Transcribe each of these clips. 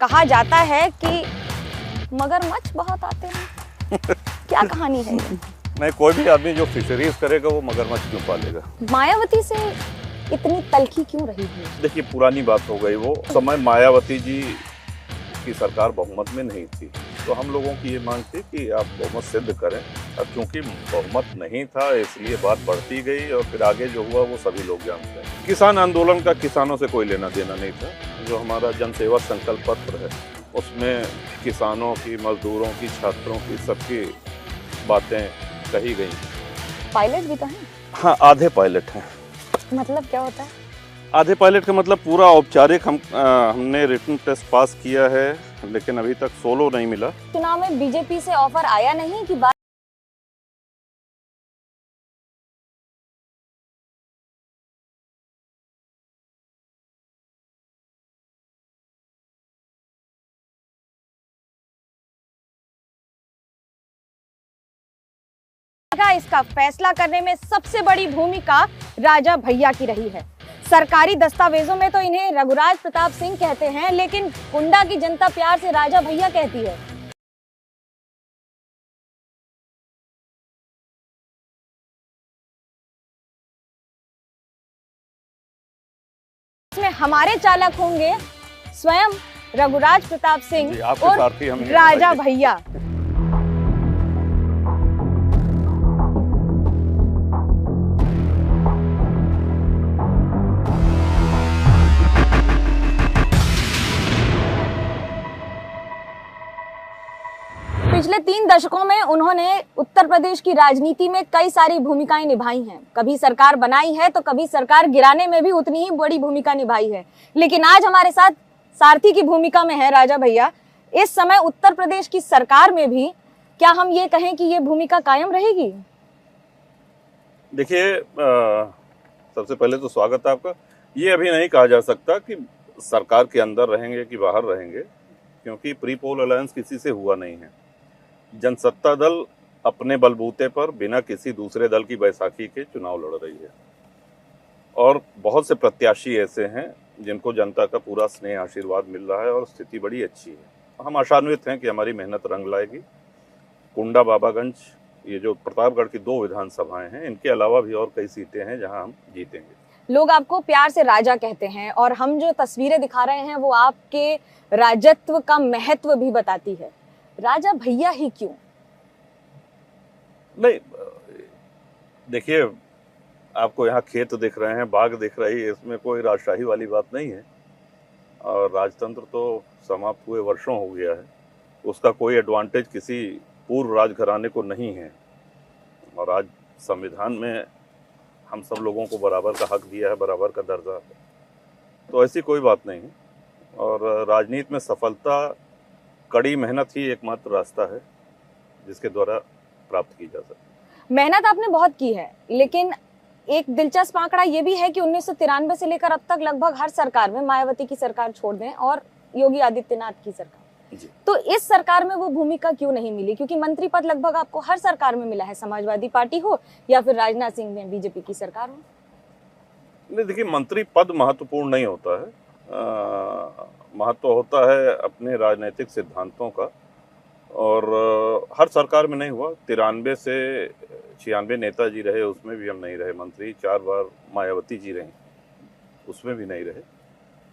कहा जाता है कि मगरमच्छ बहुत आते हैं। क्या कहानी है ये? नहीं, कोई भी आदमी जो फिशरीज करेगा वो मगरमच्छ क्यों पालेगा। मायावती से इतनी तलखी क्यों रही है? देखिए, पुरानी बात हो गई। वो समय मायावती जी की सरकार बहुमत में नहीं थी, तो हम लोगों की ये मांग थी कि आप बहुमत सिद्ध करें। अब चूंकि बहुमत नहीं था इसलिए बात बढ़ती गई और फिर आगे जो हुआ वो सभी लोग जानते हैं। किसान आंदोलन का किसानों से कोई लेना देना नहीं था। जो हमारा जनसेवा संकल्प पत्र है उसमें किसानों की, मजदूरों की, छात्रों की, सबकी बातें कही गई। पायलट भी तो हैं? हाँ, आधे पायलट हैं। मतलब क्या होता है? आधे पायलट का मतलब पूरा औपचारिक हमने रिटन टेस्ट पास किया है, लेकिन अभी तक सोलो नहीं मिला। चुनाव में बीजेपी से ऑफर आया नहीं कि बात इसका फैसला करने में सबसे बड़ी भूमिका राजा भैया की रही है। सरकारी दस्तावेजों में तो इन्हें रघुराज प्रताप सिंह कहते हैं, लेकिन कुंडा की जनता प्यार से राजा भैया कहती है। इसमें हमारे चालक होंगे स्वयं रघुराज प्रताप सिंह और राजा भैया। पिछले 3 दशकों में उन्होंने उत्तर प्रदेश की राजनीति में कई सारी भूमिकाएं निभाई हैं। कभी सरकार बनाई है तो कभी सरकार गिराने में भी उतनी ही बड़ी भूमिका निभाई है। लेकिन आज हमारे साथ सारथी की भूमिका में है राजा भैया। इस समय उत्तर प्रदेश की सरकार में भी क्या हम ये कहें कि ये भूमिका कायम रहेगी? देखिए, सबसे पहले तो स्वागत है आपका। ये अभी नहीं कहा जा सकता कि सरकार के अंदर रहेंगे कि बाहर रहेंगे, क्योंकि प्री पोल अलायंस किसी से हुआ नहीं है। जनसत्ता दल अपने बलबूते पर बिना किसी दूसरे दल की बैसाखी के चुनाव लड़ रही है और बहुत से प्रत्याशी ऐसे हैं जिनको जनता का पूरा स्नेह आशीर्वाद मिल रहा है और स्थिति बड़ी अच्छी है। हम आशान्वित हैं कि हमारी मेहनत रंग लाएगी। कुंडा, बाबागंज, ये जो प्रतापगढ़ की 2 विधानसभाएं हैं, इनके अलावा भी और कई सीटें हैं जहां हम जीतेंगे। लोग आपको प्यार से राजा कहते हैं और हम जो तस्वीरें दिखा रहे हैं वो आपके राजत्व का महत्व भी बताती है। राजा भैया ही क्यों? नहीं, देखिए, आपको यहाँ खेत दिख रहे हैं, बाग दिख रही है, इसमें कोई राजशाही वाली बात नहीं है। और राजतंत्र तो समाप्त हुए वर्षों हो गया है, उसका कोई एडवांटेज किसी पूर्व राजघराने को नहीं है। और आज संविधान में हम सब लोगों को बराबर का हक दिया है, बराबर का दर्जा है, तो ऐसी कोई बात नहीं है। और राजनीति में सफलता कड़ी मेहनत ही एकमात्र रास्ता है जिसके द्वारा प्राप्त की जा सकती है। मेहनत आपने बहुत की है, लेकिन एक दिलचस्प आंकड़ा ये भी है कि 1993 से लेकर अब तक लगभग हर सरकार में, मायावती की सरकार छोड़ दें और योगी आदित्यनाथ की सरकार, तो इस सरकार में वो भूमिका क्यों नहीं मिली? क्योंकि मंत्री पद लगभग आपको हर सरकार में मिला है, समाजवादी पार्टी हो या फिर राजनाथ सिंह में बीजेपी की सरकार हो। नहीं, देखिए, मंत्री पद महत्वपूर्ण नहीं होता है। महत्व होता है अपने राजनीतिक सिद्धांतों का। और हर सरकार में नहीं हुआ। 93 से 96 नेताजी रहे, उसमें भी हम नहीं रहे मंत्री। 4 बार मायावती जी रही, उसमें भी नहीं रहे।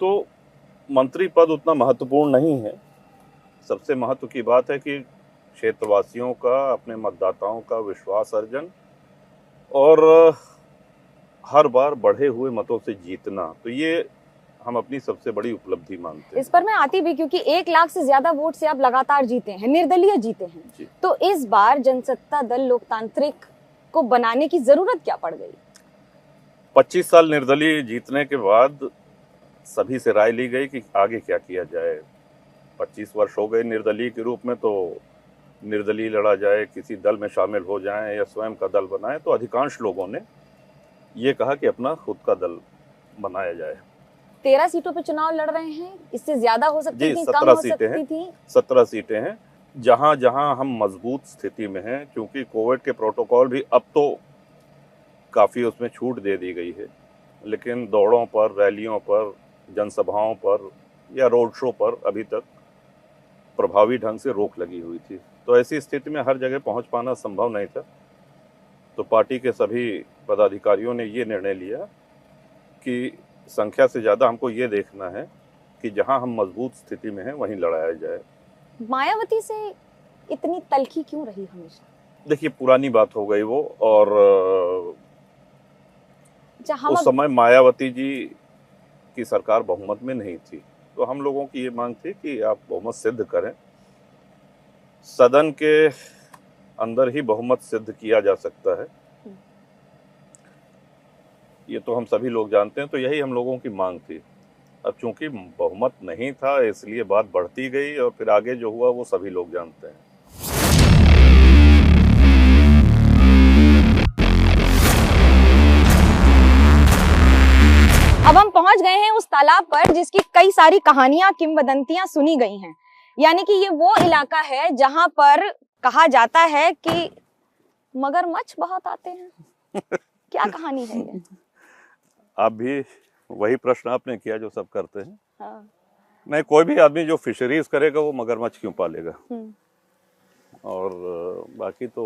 तो मंत्री पद उतना महत्वपूर्ण नहीं है। सबसे महत्व की बात है कि क्षेत्रवासियों का, अपने मतदाताओं का विश्वास अर्जन और हर बार बढ़े हुए मतों से जीतना, तो ये हम अपनी सबसे बड़ी उपलब्धि मानते हैं। इस पर मैं आती भी, क्योंकि 1 लाख से ज्यादा वोट से आप लगातार जीते हैं, निर्दलीय जीते हैं। तो इस बार जनसत्ता दल लोकतांत्रिक को बनाने की जरूरत क्या पड़ गई? 25 साल निर्दलीय जीतने के बाद सभी से राय ली गई कि आगे क्या किया जाए। 25 वर्ष हो गए निर्दलीय के रूप में, तो निर्दलीय लड़ा जाए, किसी दल में शामिल हो जाएं या स्वयं का दल बनाएं। तो अधिकांश लोगों ने ये कहा कि अपना खुद का दल बनाया जाए। 13 सीटों पर चुनाव लड़ रहे हैं, इससे ज्यादा हो सकती थी, कम हो सकती थी? 17 सीटें हैं। जहां जहां हम मजबूत स्थिति में हैं, क्योंकि कोविड के प्रोटोकॉल भी अब तो काफी उसमें छूट दे दी गई है, लेकिन दौड़ों पर, रैलियों पर, जनसभाओं पर या रोड शो पर अभी तक प्रभावी ढंग से रोक लगी हुई थी। तो ऐसी स्थिति में हर जगह पहुंच पाना संभव नहीं था। तो पार्टी के सभी पदाधिकारियों ने ये निर्णय लिया कि संख्या से ज़्यादा हमको ये देखना है कि जहां हम मजबूत स्थिति में हैं वहीं लड़ाया जाए। मायावती से इतनी तल्खी क्यों रही हमेशा? देखिए, पुरानी बात हो गई वो, और उस समय मायावती जी की सरकार बहुमत में नहीं थी, तो हम लोगों की ये मांग थी कि आप बहुमत सिद्ध करें। सदन के अंदर ही बहुमत सिद्ध किया जा सकता है, ये तो हम सभी लोग जानते हैं। तो यही हम लोगों की मांग थी। अब चूंकि बहुमत नहीं था, इसलिए बात बढ़ती गई, और फिर आगे जो हुआ वो सभी लोग जानते हैं। अब हम पहुंच गए हैं उस तालाब पर जिसकी कई सारी कहानियां, किंवदंतियां सुनी गई हैं। यानी कि ये वो इलाका है जहां पर कहा जाता है कि मगरमच्छ बहुत आते हैं। क्या कहानी है ये? आप भी वही प्रश्न आपने किया जो सब करते हैं। हाँ। नहीं, कोई भी आदमी जो फिशरीज करेगा वो मगरमच्छ क्यों पालेगा? और बाकी तो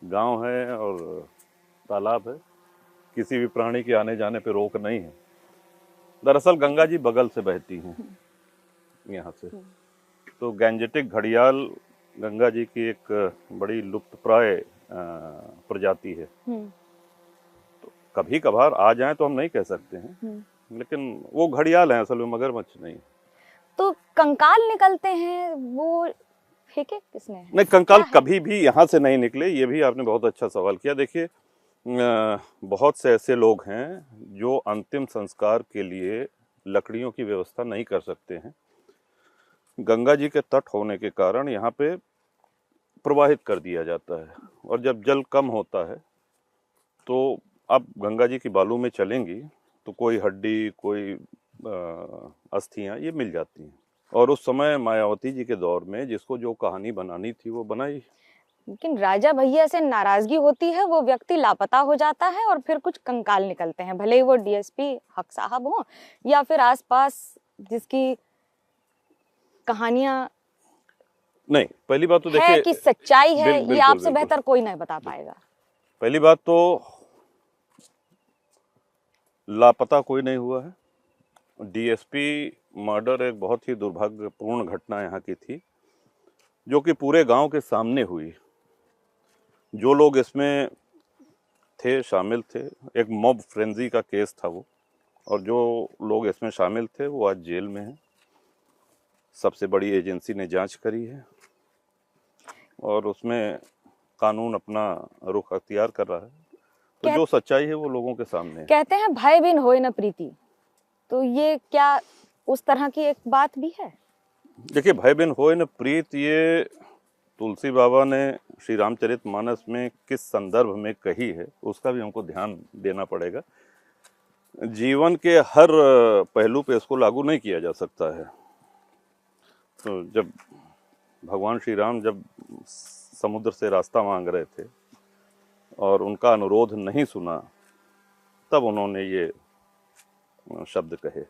गांव है और तालाब है, किसी भी प्राणी के आने जाने पे रोक नहीं है। दरअसल गंगा जी बगल से बहती हैं यहाँ से, तो गैंजेटिक घड़ियाल गंगा जी की एक बड़ी लुप्तप्राय प्रजाति है। तो कभी कभार आ जाए तो हम नहीं कह सकते हैं, लेकिन वो घड़ियाल है, असल में मगरमच्छ नहीं। तो कंकाल निकलते हैं, वो फेंके किसने? नहीं, कंकाल कभी भी यहाँ से नहीं निकले। ये भी आपने बहुत अच्छा सवाल किया। देखिए, बहुत से ऐसे लोग हैं जो अंतिम संस्कार के लिए लकड़ियों की व्यवस्था नहीं कर सकते हैं। गंगा जी के तट होने के कारण यहाँ पे प्रवाहित कर दिया जाता है, और जब जल कम होता है तो आप गंगा जी की बालू में चलेंगी तो कोई हड्डी, कोई अस्थियां ये मिल जाती हैं। और उस समय मायावती जी के दौर में जिसको जो कहानी बनानी थी वो बनाई। लेकिन राजा भैया से नाराजगी होती है, वो व्यक्ति लापता हो जाता है और फिर कुछ कंकाल निकलते हैं, भले ही वो डीएसपी हक साहब हो या फिर आसपास जिसकी कहानियां नहीं। पहली बात तो देखिए कि सच्चाई है, ये आपसे बेहतर कोई नहीं बता पाएगा। पहली बात तो लापता कोई नहीं हुआ है। डीएसपी मर्डर एक बहुत ही दुर्भाग्यपूर्ण घटना यहाँ की थी, जो कि पूरे गांव के सामने हुई। जो लोग इसमें थे, शामिल थे, एक मॉब फ्रेंजी का केस था वो, और जो लोग इसमें शामिल थे वो आज जेल में हैं। सबसे बड़ी एजेंसी ने जांच करी है और उसमें कानून अपना रुख अख्तियार कर रहा है। तो जो सच्चाई है वो लोगों के सामने है। कहते हैं भय बिन होए न प्रीति, तो ये क्या उस तरह की एक बात भी है? देखिए, भय बिन होए न प्रीत, ये तुलसी बाबा ने श्री रामचरितमानस में किस संदर्भ में कही है उसका भी हमको ध्यान देना पड़ेगा। जीवन के हर पहलू पे इसको लागू नहीं किया जा सकता है। तो जब भगवान श्री राम जब समुद्र से रास्ता मांग रहे थे और उनका अनुरोध नहीं सुना, तब उन्होंने ये शब्द कहे।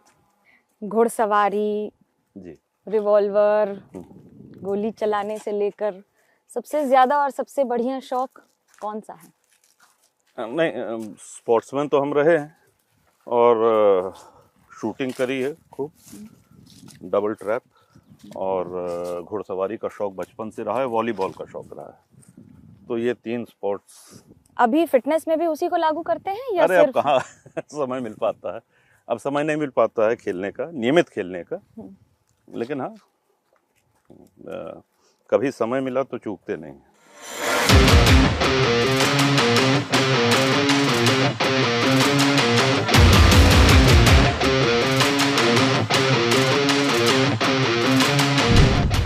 घुड़सवारी जी, रिवॉल्वर, गोली चलाने से लेकर सबसे ज्यादा और सबसे बढ़िया शौक कौन सा है? नहीं, स्पोर्ट्समैन तो हम रहे हैं और शूटिंग करी है खूब, डबल ट्रैप, और घुड़सवारी का शौक बचपन से रहा है, वॉलीबॉल का शौक रहा है। तो ये 3 स्पोर्ट्स। अभी फिटनेस में भी उसी को लागू करते हैं या अरे सिर्फ? अब कहाँ समय मिल पाता है, अब समय नहीं मिल पाता है खेलने का, नियमित खेलने का। लेकिन हाँ, कभी समय मिला तो चूकते नहीं।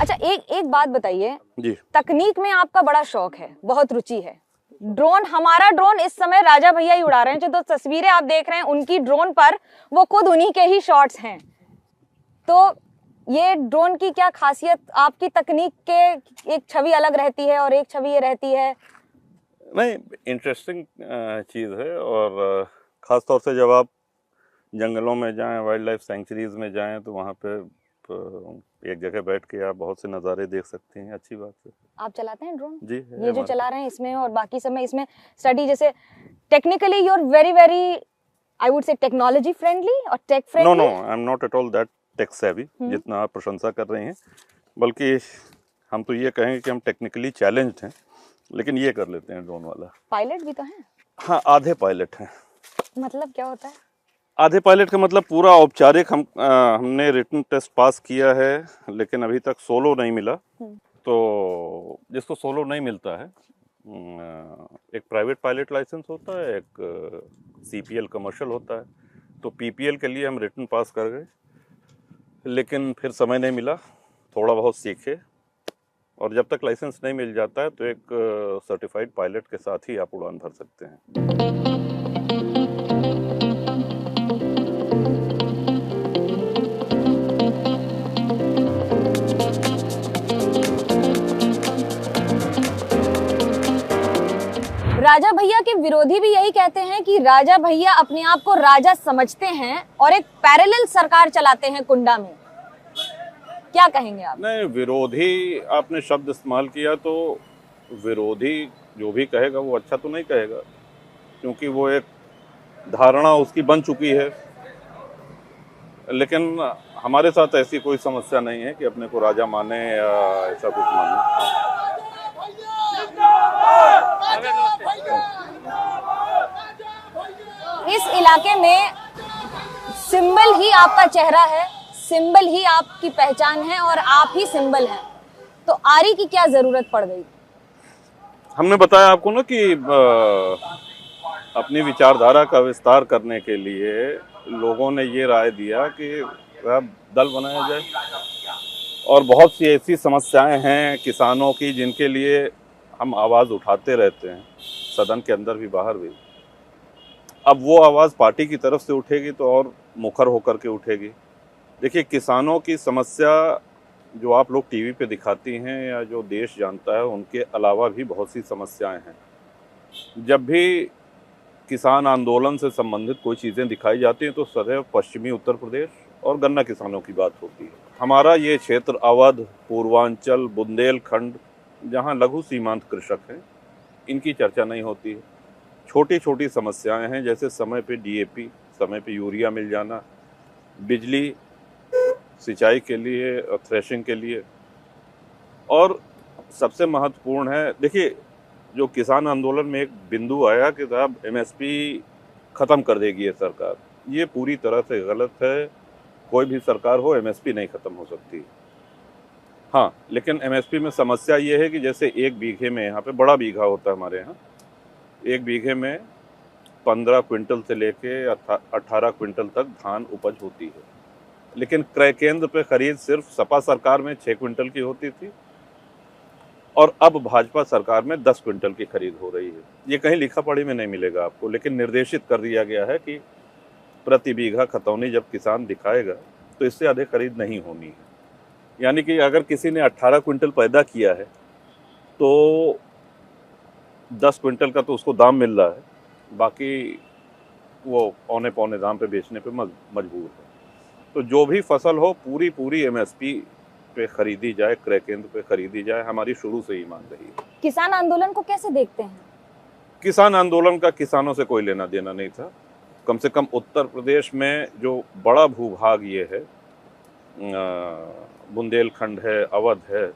अच्छा, एक बात बताइए जी। तकनीक में आपका बड़ा शौक है, बहुत रुचि है। ड्रोन, हमारा ड्रोन इस समय राजा भैया ही उड़ा रहे हैं। जो तो तस्वीरें आप देख रहे हैं उनकी ड्रोन पर, वो खुद उन्हीं के ही शॉट्स हैं। तो ये ड्रोन की क्या खासियत? आपकी तकनीक के एक छवि अलग रहती है और एक छवि ये रहती है। नहीं, इंटरेस्टिंग चीज़ है, और ख़ास तौर से जब आप जंगलों में जाएं, वाइल्ड लाइफ सेंचुरीज में जाएं तो वहाँ पे एक जगह बैठ के आप बहुत से नज़ारे देख सकते हैं। अच्छी बात है। आप चलाते हैं ड्रोन? जी है ये जो हमारे चला रहे हैं इसमें और बाकी समय इसमें स्टडी, जैसे technically you are very very, I would say technology friendly और tech no friendly. I am not at all that tech savvy जितना आप प्रशंसा कर रहे हैं, बल्कि हम तो ये कहेंगे कि हम टेक्निकली चैलेंज्ड हैं, लेकिन ये कर लेते हैं ड्रोन वाला। पायलट भी तो हैं? हाँ, आधे पायलट हैं। मतलब क्या होता है? आधे पायलट का मतलब पूरा औपचारिक हमने रिटन टेस्ट पास किया है, लेकिन अभी तक सोलो नहीं मिला। तो जिसको सोलो नहीं मिलता है, एक प्राइवेट पायलट लाइसेंस होता है, एक सीपीएल कमर्शियल होता है। तो पीपीएल के लिए हम रिटन पास कर गए, लेकिन फिर समय नहीं मिला, थोड़ा बहुत सीखे, और जब तक लाइसेंस नहीं मिल जाता है तो एक सर्टिफाइड पायलट के साथ ही आप उड़ान भर सकते हैं। राजा भैया के विरोधी भी यही कहते हैं कि राजा भैया अपने आप को राजा समझते हैं और एक पैरेलल सरकार चलाते हैं कुंडा में। क्या कहेंगे आप? नहीं, विरोधी आपने शब्द इस्तेमाल किया, तो विरोधी जो भी कहेगा वो अच्छा तो नहीं कहेगा, क्योंकि वो एक धारणा उसकी बन चुकी है। लेकिन हमारे साथ ऐसी कोई समस्या नहीं है कि अपने को राजा माने या ऐसा कुछ माने। इस इलाके में सिंबल ही आपका चेहरा है, सिंबल ही आपकी पहचान है और आप ही सिंबल हैं, तो आरी की क्या जरूरत पड़ गई? हमने बताया आपको ना कि अपनी विचारधारा का विस्तार करने के लिए लोगों ने ये राय दिया कि दल बनाया जाए, और बहुत सी ऐसी समस्याएं हैं किसानों की जिनके लिए हम आवाज़ उठाते रहते हैं, सदन के अंदर भी बाहर भी। अब वो आवाज़ पार्टी की तरफ से उठेगी तो और मुखर होकर के उठेगी। देखिए, किसानों की समस्या जो आप लोग टीवी पे दिखाती हैं या जो देश जानता है, उनके अलावा भी बहुत सी समस्याएं हैं। जब भी किसान आंदोलन से संबंधित कोई चीज़ें दिखाई जाती हैं तो सदैव पश्चिमी उत्तर प्रदेश और गन्ना किसानों की बात होती है। हमारा ये क्षेत्र अवध, पूर्वांचल, बुंदेलखंड, जहाँ लघु सीमांत कृषक हैं, इनकी चर्चा नहीं होती है। छोटी छोटी समस्याएं हैं, जैसे समय पे डीएपी, समय पे यूरिया मिल जाना, बिजली सिंचाई के लिए और थ्रेशिंग के लिए, और सबसे महत्वपूर्ण है, देखिए, जो किसान आंदोलन में एक बिंदु आया कि साहब एमएसपी ख़त्म कर देगी ये सरकार, ये पूरी तरह से गलत है। कोई भी सरकार हो, एमएसपी नहीं ख़त्म हो सकती। हाँ, लेकिन एमएसपी में समस्या ये है कि जैसे एक बीघे में, यहाँ पे बड़ा बीघा होता है हमारे यहाँ, एक बीघे में 15 क्विंटल से लेके 18 क्विंटल तक धान उपज होती है, लेकिन क्रय केंद्र पे खरीद सिर्फ सपा सरकार में 6 क्विंटल की होती थी, और अब भाजपा सरकार में 10 क्विंटल की खरीद हो रही है। ये कहीं लिखा पढ़ी में नहीं मिलेगा आपको, लेकिन निर्देशित कर दिया गया है कि प्रति बीघा खतौनी जब किसान दिखाएगा तो इससे अधिक खरीद नहीं होनी है। यानी कि अगर किसी ने 18 क्विंटल पैदा किया है तो 10 क्विंटल का तो उसको दाम मिल रहा है, बाकी वो पौने पौने दाम पे बेचने पे मजबूर है। तो जो भी फसल हो, पूरी एमएसपी पे खरीदी जाए, क्रय केंद्र पे खरीदी जाए, हमारी शुरू से ही मांग रही है। किसान आंदोलन को कैसे देखते हैं? किसान आंदोलन का किसानों से कोई लेना देना नहीं था। कम से कम उत्तर प्रदेश में जो बड़ा भूभाग ये है, बुंदेलखंड है, अवध है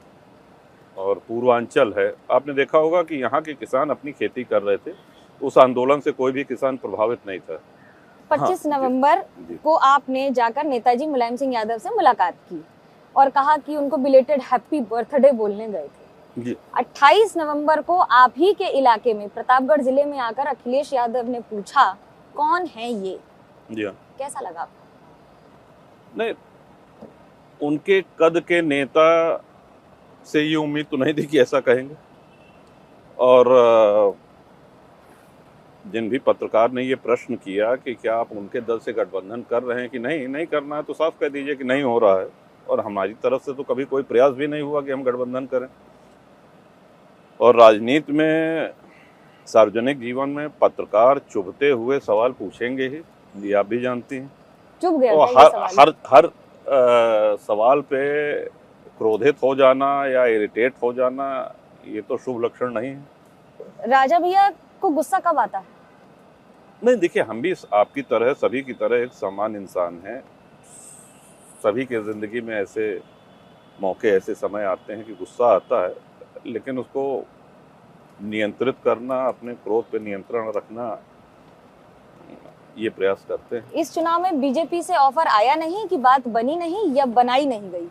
और पूर्वांचल है, आपने देखा होगा कि यहाँ के किसान अपनी खेती कर रहे थे। उस आंदोलन से कोई भी किसान प्रभावित नहीं था। 25 नवंबर को आपने जाकर नेताजी मुलायम सिंह यादव से मुलाकात की और कहा कि उनको बिलेटेड हैप्पी बर्थडे बोलने गए थे। जी। 28 नवंबर को आप ही के इलाके में, प्रतापगढ़ जिले में आकर अखिलेश यादव ने पूछा कौन है ये? जी हाँ। कैसा लगा आपको? नहीं, उनके कद के नेता से ये उम्मीद तो नहीं थी कि ऐसा कहेंगे, और जिन भी पत्रकार ने ये प्रश्न किया कि क्या आप उनके दल से गठबंधन कर रहे हैं कि नहीं करना है, तो साफ कह दीजिए कि नहीं हो रहा है, और हमारी तरफ से तो कभी कोई प्रयास भी नहीं हुआ कि हम गठबंधन करें। और राजनीति में, सार्वजनिक जीवन में पत्रकार चुभते हुए सवाल पूछेंगे ही, ये आप भी जानती हैं। चुभ गया तो क्या ये सवाल? हर सवाल पे क्रोधित हो जाना या इरिटेट हो जाना, ये तो शुभ लक्षण नहीं है। राजा भैया को गुस्सा कब आता है? नहीं, देखिए, हम भी आपकी तरह, सभी की तरह एक सामान्य इंसान हैं। सभी के जिंदगी में ऐसे मौके, ऐसे समय आते हैं कि गुस्सा आता है, लेकिन उसको नियंत्रित करना, अपने क्रोध पे नियंत्रण रखना, ये प्रयास करते हैं। इस चुनाव में बीजेपी से ऑफर आया नहीं कि बात बनी नहीं या बनाई नहीं गई?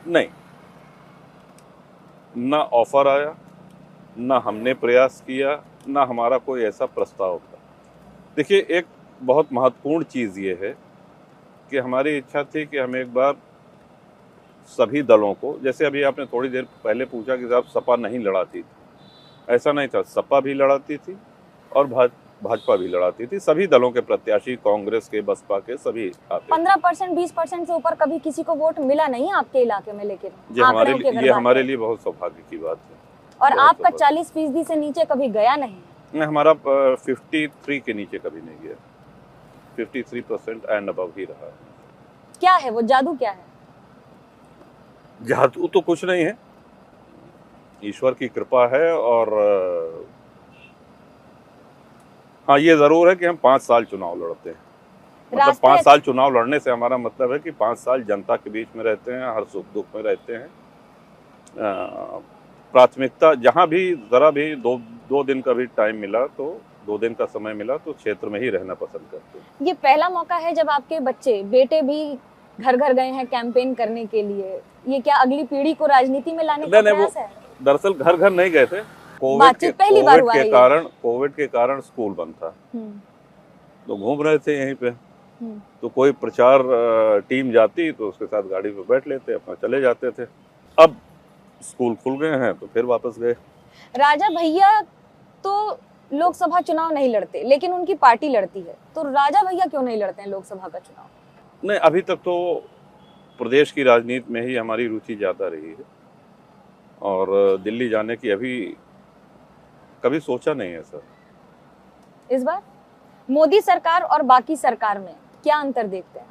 नहीं, ना ऑफर आया, ना हमने प्रयास किया, ना हमारा कोई ऐसा प्रस्ताव था। देखिए, एक बहुत महत्वपूर्ण चीज़ ये है कि हमारी इच्छा थी कि हम एक बार सभी दलों को, जैसे अभी आपने थोड़ी देर पहले पूछा कि साहब सपा नहीं लड़ाती थी, ऐसा नहीं था। सपा भी लड़ाती थी और भाजपा भी लड़ाती थी। सभी दलों के प्रत्याशी, कांग्रेस के, बसपा के, सभी आते। 15%, 20% से ऊपर कभी किसी को वोट मिला नहीं आपके इलाके में, लेकिन ये हमारे लिए बहुत सौभाग्य की बात है। और आपका 40% से नीचे कभी गया नहीं? हमारा 53 के नीचे कभी नहीं गया। 53% एंड अबव ही रहा। क्या है वो जादू, क्या है? जादू तो कुछ नहीं है, ईश्वर की कृपा है। और हाँ, ये जरूर है कि हम 5 साल चुनाव लड़ते हैं। मतलब 5 साल चुनाव लड़ने से हमारा मतलब है कि 5 साल जनता के बीच में रहते हैं, हर सुख दुख में रहते हैं। प्राथमिकता जहाँ भी जरा भी दो दिन का भी टाइम मिला, तो 2 दिन का समय मिला, तो क्षेत्र में ही रहना पसंद करते हैं। ये पहला मौका है जब आपके बच्चे, बेटे भी घर घर गए हैं कैंपेन करने के लिए। ये क्या अगली पीढ़ी को राजनीति में लाने का प्रयास है? दरअसल घर घर नहीं गए थे। कोविड के कारण स्कूल बंद था, तो घूम रहे थे यहीं पे। तो कोई प्रचार टीम जाती तो उसके साथ गाड़ी पे बैठ लेते, अपना चले जाते थे। अब स्कूल खुल गए हैं तो फिर वापस गए। राजा भैया तो लोकसभा चुनाव नहीं लड़ते, लेकिन उनकी पार्टी लड़ती है, तो राजा भैया क्यों नहीं लड़ते हैं लोकसभा का चुनाव? नहीं, अभी तक तो प्रदेश की राजनीति में ही हमारी रुचि ज्यादा रही है, और दिल्ली जाने की अभी कभी सोचा नहीं है सर। इस बार मोदी सरकार और बाकी सरकार में क्या अंतर देखते हैं?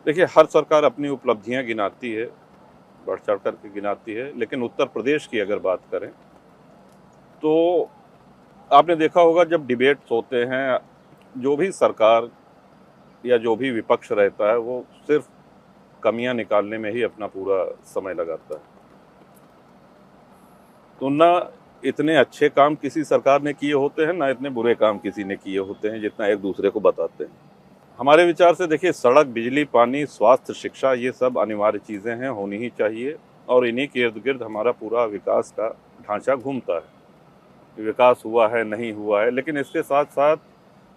देखिए, हर सरकार अपनी उपलब्धियां गिनाती है, बढ़ चढ़ करके गिनाती है, लेकिन उत्तर प्रदेश की अगर बात करें तो आपने देखा होगा, जब डिबेट्स होते हैं, जो भी सरकार या जो भी विपक्ष रहता है, वो सिर्फ कमियां निकालने में ही अपना पूरा समय लगाता है। तो ना इतने अच्छे काम किसी सरकार ने किए होते हैं, ना इतने बुरे काम किसी ने किए होते हैं, जितना एक दूसरे को बताते हैं। हमारे विचार से देखिए, सड़क, बिजली, पानी, स्वास्थ्य, शिक्षा, ये सब अनिवार्य चीज़ें हैं, होनी ही चाहिए, और इन्हीं के इर्द गिर्द हमारा पूरा विकास का ढांचा घूमता है। विकास हुआ है, नहीं हुआ है, लेकिन इसके साथ साथ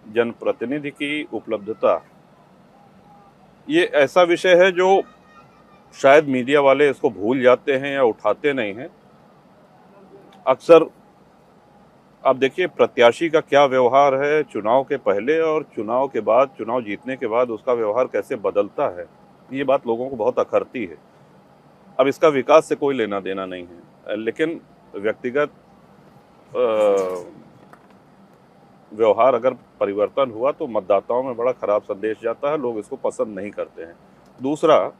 जनप्रतिनिधि की उपलब्धता, ये ऐसा विषय है जो शायद मीडिया वाले इसको भूल जाते हैं या उठाते नहीं हैं। अक्सर आप देखिए, प्रत्याशी का क्या व्यवहार है चुनाव के पहले और चुनाव के बाद, चुनाव जीतने के बाद उसका व्यवहार कैसे बदलता है, ये बात लोगों को बहुत अखरती है। अब इसका विकास से कोई लेना देना नहीं है, लेकिन व्यक्तिगत व्यवहार अगर परिवर्तन हुआ तो मतदाताओं में बड़ा खराब संदेश जाता है, लोग इसको पसंद नहीं करते हैं। दूसरा,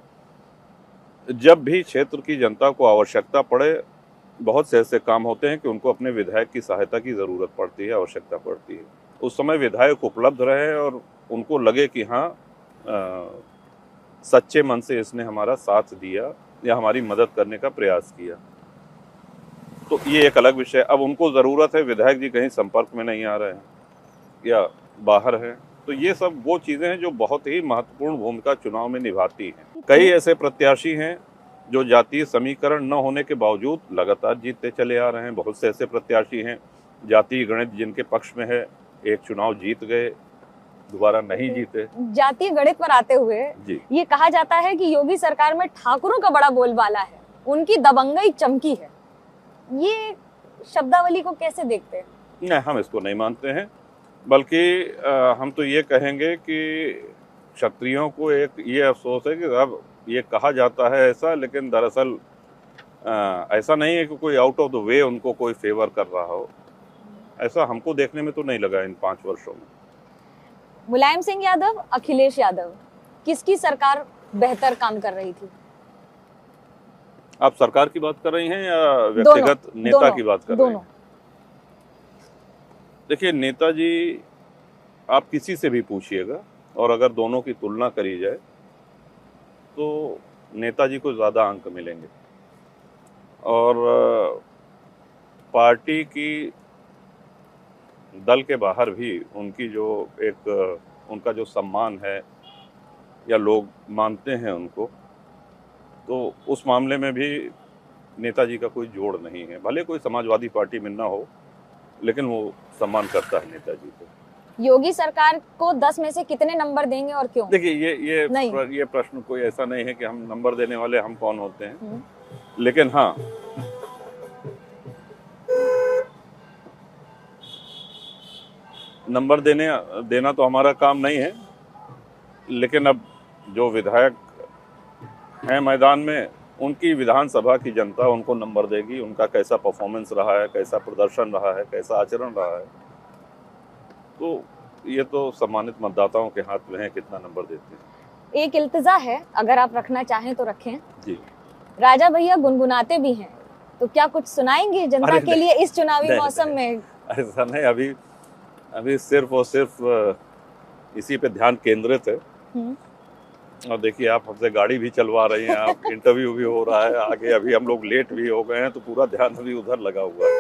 जब भी क्षेत्र की जनता को आवश्यकता पड़े, बहुत से ऐसे काम होते हैं कि उनको अपने विधायक की सहायता की ज़रूरत पड़ती है, आवश्यकता पड़ती है। उस समय विधायक उपलब्ध रहे और उनको लगे कि हाँ, सच्चे मन से इसने हमारा साथ दिया या हमारी मदद करने का प्रयास किया, तो ये एक अलग विषय। अब उनको ज़रूरत है, विधायक जी कहीं संपर्क में नहीं आ रहे हैं या बाहर हैं, तो ये सब वो चीज़ें हैं जो बहुत ही महत्वपूर्ण भूमिका चुनाव में निभाती हैं। कई ऐसे प्रत्याशी हैं जो जातीय समीकरण न होने के बावजूद लगातार जीतते चले आ रहे हैं। बहुत से ऐसे प्रत्याशी हैं जातीय गणित जिनके पक्ष में है, एक चुनाव जीत गए, दोबारा नहीं जीते। जातीय गणित पर आते हुए ये कहा जाता है कि योगी सरकार में ठाकुरों का बड़ा बोलबाला है, उनकी दबंगई चमकी है। ये शब्दावली को कैसे देखते हैं? नहीं, हम इसको नहीं मानते हैं, बल्कि हम तो ये कहेंगे कि क्षत्रियों को एक ये अफसोस है कि अब ये कहा जाता है ऐसा, लेकिन दरअसल ऐसा नहीं है कि कोई आउट ऑफ द वे उनको कोई फेवर कर रहा हो। ऐसा हमको देखने में तो नहीं लगा इन 5 वर्षों में। मुलायम सिंह यादव, अखिलेश यादव, किसकी सरकार बेहतर काम कर रही थी? आप सरकार की बात कर रही हैं या व्यक्तिगत नेता की बात कर रही दोनों। हैं? देखिए, नेताजी आप किसी से भी पूछिएगा और अगर दोनों की तुलना करी जाए तो नेताजी को ज़्यादा अंक मिलेंगे। और पार्टी की दल के बाहर भी उनकी जो एक उनका जो सम्मान है या लोग मानते हैं उनको, तो उस मामले में भी नेताजी का कोई जोड़ नहीं है। भले कोई समाजवादी पार्टी में ना हो, लेकिन वो सम्मान करता है नेताजी को। योगी सरकार को 10 में से कितने नंबर देंगे और क्यों? देखिए, नहीं। ये प्रश्न कोई ऐसा नहीं है कि हम नंबर देने वाले हम कौन होते हैं, लेकिन हाँ, नंबर देना तो हमारा काम नहीं है, लेकिन अब जो विधायक हैं मैदान में, उनकी विधानसभा की जनता उनको नंबर देगी। उनका कैसा परफॉर्मेंस रहा है, कैसा प्रदर्शन रहा है, कैसा आचरण रहा है, तो ये तो सम्मानित मतदाताओं के हाथ में है कितना नंबर देते हैं। एक इल्तिजा है, अगर आप रखना चाहें तो रखें। जी। राजा भैया गुनगुनाते भी हैं, तो क्या कुछ सुनाएंगे जनता के लिए इस चुनावी मौसम में? ऐसा नहीं, अभी सिर्फ और सिर्फ इसी पे ध्यान केंद्रित है। और देखिए, आप हमसे गाड़ी भी चलवा रही हैं, आप इंटरव्यू भी हो रहा है आगे, अभी हम लोग लेट भी हो गए हैं, तो पूरा ध्यान अभी उधर लगा हुआ है।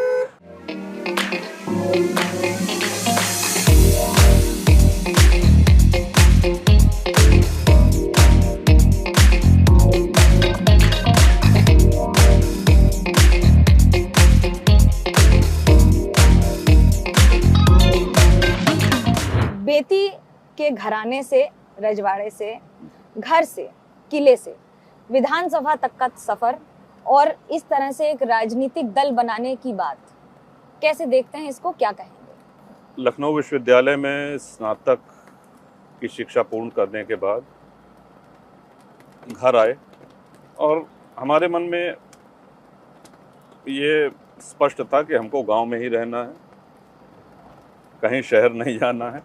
बेटी के घराने से, रजवाड़े से, घर से, किले से, विधानसभा तक का सफर और इस तरह से एक राजनीतिक दल बनाने की बात, कैसे देखते हैं इसको, क्या कहेंगे? लखनऊ विश्वविद्यालय में स्नातक की शिक्षा पूर्ण करने के बाद घर आए और हमारे मन में ये स्पष्ट था कि हमको गांव में ही रहना है, कहीं शहर नहीं जाना है,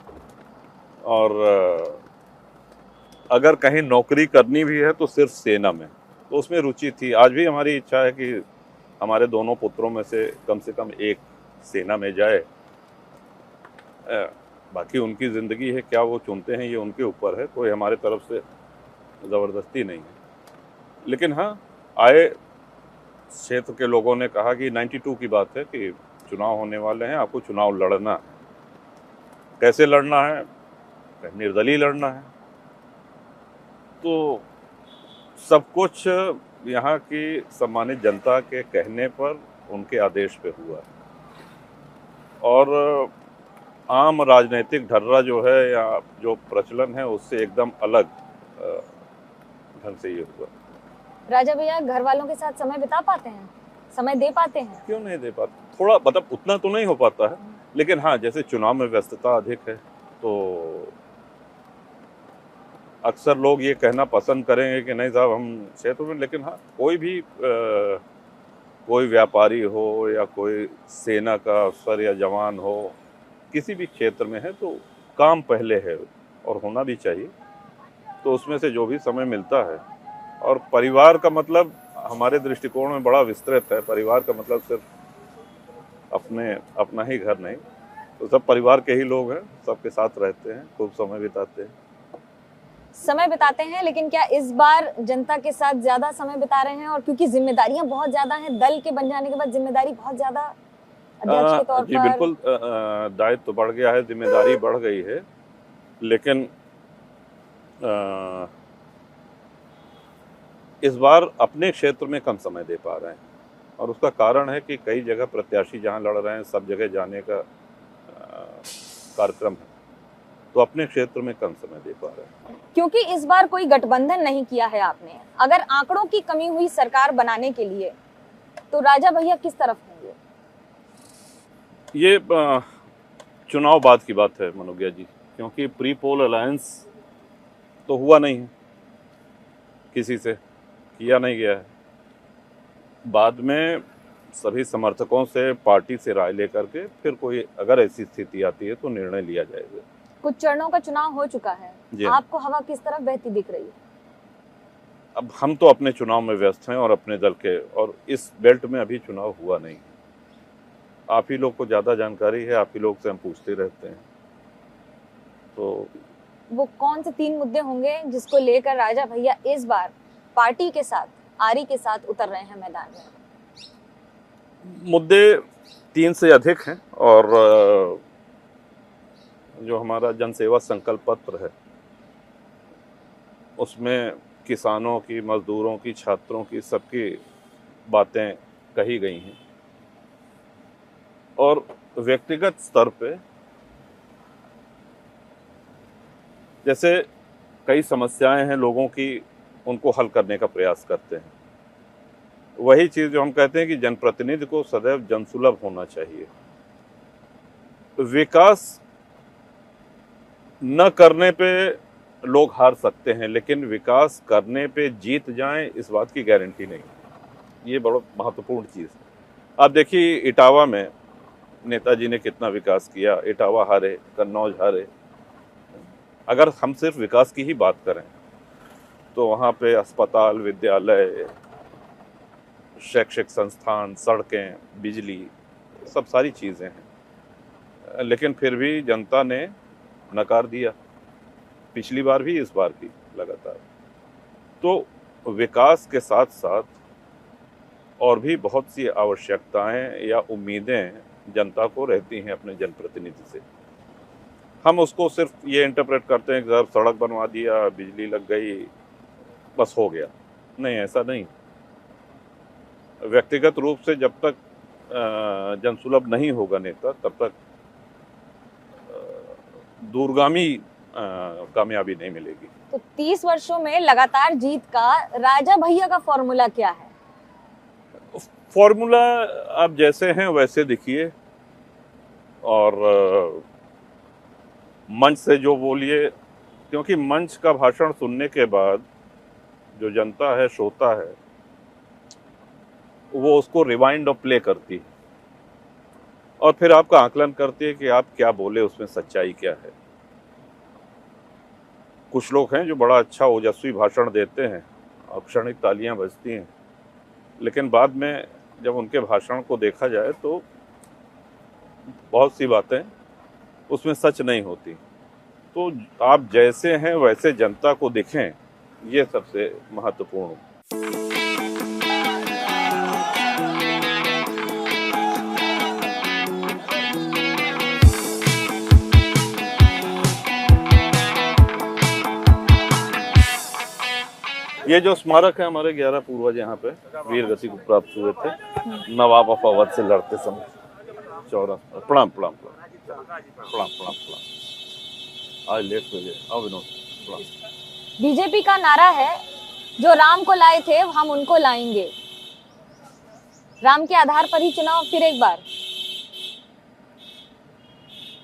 और अगर कहीं नौकरी करनी भी है तो सिर्फ सेना में। तो उसमें रुचि थी। आज भी हमारी इच्छा है कि हमारे दोनों पुत्रों में से कम एक सेना में जाए। बाकी उनकी ज़िंदगी है, क्या वो चुनते हैं ये उनके ऊपर है, कोई हमारे तरफ से ज़बरदस्ती नहीं है। लेकिन हाँ, आए क्षेत्र के लोगों ने कहा कि 92 की बात है कि चुनाव होने वाले हैं, आपको चुनाव लड़ना है। कैसे लड़ना है? निर्दलीय लड़ना है। तो सब कुछ यहाँ की सम्मानित जनता के कहने पर, उनके आदेश पे हुआ है। और आम राजनीतिक ढर्रा जो है या जो प्रचलन है, उससे एकदम अलग ढंग से ये हुआ। राजा भैया घर वालों के साथ समय बिता पाते हैं, समय दे पाते हैं? क्यों नहीं दे पाते? थोड़ा, मतलब उतना तो नहीं हो पाता है, लेकिन हाँ, जैसे चुनाव में व्यस्तता अधिक है तो अक्सर लोग ये कहना पसंद करेंगे कि नहीं साहब हम क्षेत्र में, लेकिन हाँ, कोई व्यापारी हो या कोई सेना का अफसर या जवान हो, किसी भी क्षेत्र में है तो काम पहले है और होना भी चाहिए। तो उसमें से जो भी समय मिलता है, और परिवार का मतलब हमारे दृष्टिकोण में बड़ा विस्तृत है। परिवार का मतलब सिर्फ अपना ही घर नहीं, तो सब परिवार के ही लोग हैं, सबके साथ रहते हैं, खूब समय बिताते हैं। लेकिन क्या इस बार जनता के साथ ज्यादा समय बिता रहे हैं? और क्योंकि जिम्मेदारियां बहुत ज्यादा हैं, दल के बन जाने के बाद जिम्मेदारी बहुत ज्यादा अध्यक्ष के तौर जी पर। बिल्कुल, दायित्व तो बढ़ गया है, जिम्मेदारी बढ़ गई है, लेकिन इस बार अपने क्षेत्र में कम समय दे पा रहे हैं। और उसका कारण है कि कई जगह प्रत्याशी जहां लड़ रहे हैं, सब जगह जाने का कार्यक्रम है, तो अपने क्षेत्र में कम समय दे पा रहे हैं। क्योंकि इस बार कोई गठबंधन नहीं किया है आपने, अगर आंकड़ों की कमी हुई सरकार बनाने के लिए, तो राजा भैया किस तरफ होंगे? ये चुनाव बाद की बात है मनोज्ञा जी, क्योंकि प्री पोल अलायंस तो हुआ नहीं है, किसी से किया नहीं गया है। बाद में सभी समर्थकों से, पार्टी से राय लेकर के फिर कोई अगर ऐसी स्थिति आती है तो निर्णय लिया जाएगा। कुछ चरणों का चुनाव हो चुका है, जी। आपको हवा किस तरफ बहती दिख रही है? अब हम तो अपने चुनाव में व्यस्त हैं और अपने दल के, और इस बेल्ट में अभी चुनाव हुआ नहीं। आप ही लोग को ज्यादा जानकारी है, आप ही लोग से हम पूछते रहते हैं। तो वो कौन से 3 मुद्दे होंगे जिसको लेकर राजा भैया इस बार पार्टी के साथ, आरी के साथ उतर रहे हैं मैदान में? मुद्दे 3 से अधिक हैं, और जो हमारा जनसेवा संकल्प पत्र है उसमें किसानों की, मजदूरों की, छात्रों की, सबकी बातें कही गई हैं। और व्यक्तिगत स्तर पे जैसे कई समस्याएं हैं लोगों की, उनको हल करने का प्रयास करते हैं। वही चीज जो हम कहते हैं कि जनप्रतिनिधि को सदैव जनसुलभ होना चाहिए। विकास न करने पे लोग हार सकते हैं, लेकिन विकास करने पे जीत जाएं इस बात की गारंटी नहीं। ये बड़ा महत्वपूर्ण चीज है। आप देखिए इटावा में नेताजी ने कितना विकास किया, इटावा हारे, कन्नौज हारे। अगर हम सिर्फ विकास की ही बात करें तो वहाँ पे अस्पताल, विद्यालय, शैक्षिक संस्थान, सड़कें, बिजली, सब सारी चीज़ें हैं, लेकिन फिर भी जनता ने नकार दिया, पिछली बार भी, इस बार भी लगातार। तो विकास के साथ साथ और भी बहुत सी आवश्यकताएं या उम्मीदें जनता को रहती हैं अपने जनप्रतिनिधि से। हम उसको सिर्फ ये इंटरप्रेट करते हैं कि जब सड़क बनवा दिया, बिजली लग गई, बस हो गया। नहीं, ऐसा नहीं। व्यक्तिगत रूप से जब तक जनसुलभ नहीं होगा नेता, तब तक दूरगामी कामयाबी नहीं मिलेगी। तो 30 वर्षों में लगातार जीत का राजा भैया का फॉर्मूला क्या है? फॉर्मूला आप जैसे हैं वैसे दिखिए, और मंच से जो बोलिए, क्योंकि मंच का भाषण सुनने के बाद जो जनता है, श्रोता है, वो उसको रिवाइंड और प्ले करती है, और फिर आपका आकलन करती है कि आप क्या बोले, उसमें सच्चाई क्या है। कुछ लोग हैं जो बड़ा अच्छा ओजस्वी भाषण देते हैं और क्षणिक तालियां बजती हैं, लेकिन बाद में जब उनके भाषण को देखा जाए तो बहुत सी बातें उसमें सच नहीं होती। तो आप जैसे हैं वैसे जनता को दिखें, ये सबसे महत्वपूर्ण है। ये जो स्मारक है, हमारे 11 पूर्वज यहाँ पे वीर गति को प्राप्त हुए थे नवाब ऑफ अवध से लड़ते समय। चौराहा प्रणाम प्रणाम प्रणाम प्रणाम प्रणाम प्रणाम। आज लेट हो गए, आओ विनोद, प्रणाम। बीजेपी का नारा है, जो राम को लाए थे हम उनको लाएंगे। राम के आधार पर ही चुनाव फिर एक बार?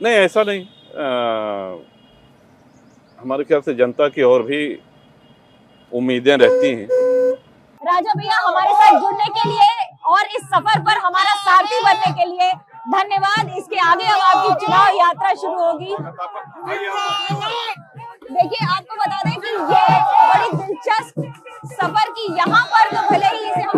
नहीं, ऐसा नहीं। हमारे ख्याल से जनता की और भी उम्मीदें रहती हैं। राजा भैया, हमारे साथ जुड़ने के लिए और इस सफर पर हमारा सारथी बनने के लिए धन्यवाद। इसके आगे अब आपकी चुनाव यात्रा शुरू होगी। देखिए, आपको बता दें कि ये बड़ी दिलचस्प सफर की, यहाँ पर तो भले ही इसे हम